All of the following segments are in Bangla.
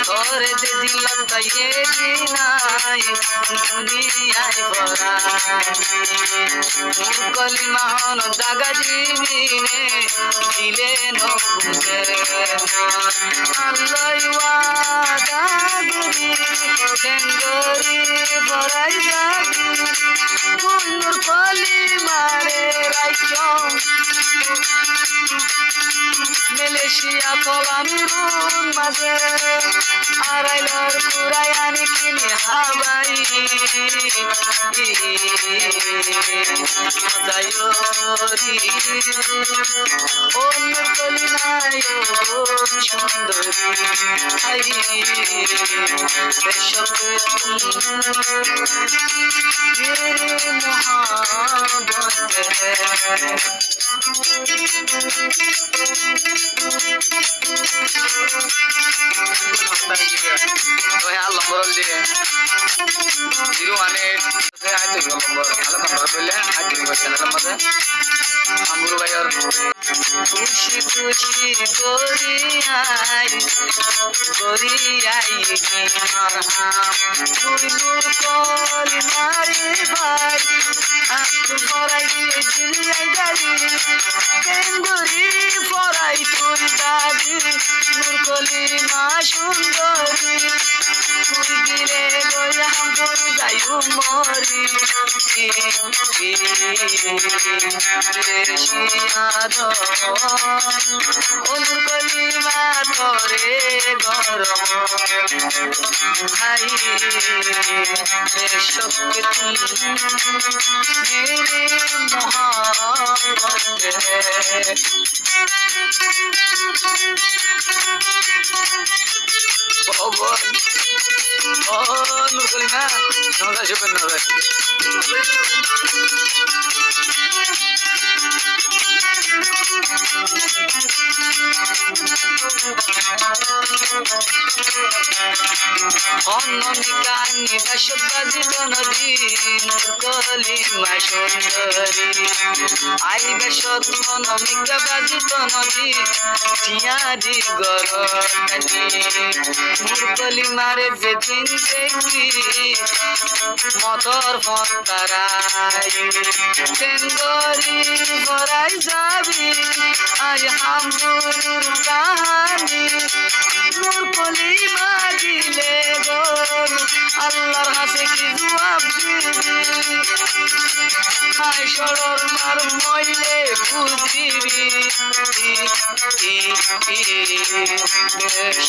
তোরে যে দিল তাই নাই দুনিয়ায় ভরা মুরকলি মাহন দাগা জীবিনে দিলে নবুঝে আল্লাহ দাগুরি টেঙ্গরি বড়াই যাবি মুরকলি মারে রাইচম মালয়েশিয়া কলামিরুন মাঝে আড়াইলর কুড়াই আনি কিনে হাবাই মজায়রি অন্য কলি নাই সুন্দরী আই বেশক মেরে মোহাবত লম্বর দিয়ে জিরো মানে লম্বর ভালো নম্বর পেলে চ্যানেলের মধ্যে আমগুলো ভাইয়ার খুশি খুশি গরিয়াই তুই নূর কলি মারি ভাই ফরাই জিরিয়াই দাবি কেঙ্গুরি ফরাই তুই দাবি নূর কলি মা সুন্দরী তুই গিরে গয়াম গরু যাইও মরি অনুর কলি মা তোরে গরম ভাই শক্তি মেরে মহাবত নূর কলি না নজা শুবেন না অন্যমিকা নিবাস বাজিল নদী মুরকলি মা সুন্দরী আইবে সত অন্যমিকা বাজিত নদী টিয়ারি গরকানি মুরকলি মারে যেদিন দেখি মতর ফতারাই চেঙ্গরি ভরাই যাবি আজ হামদুর কাহানি মুরকলি মাগিলে গোল আল্লাহর হাসে কি জবাব দিবি হায় সরর মার মইলে বুঝিবি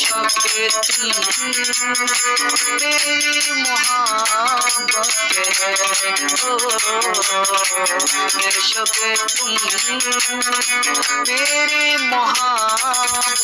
শকে মেরি মোহাবত শকে মেরি মোহাবত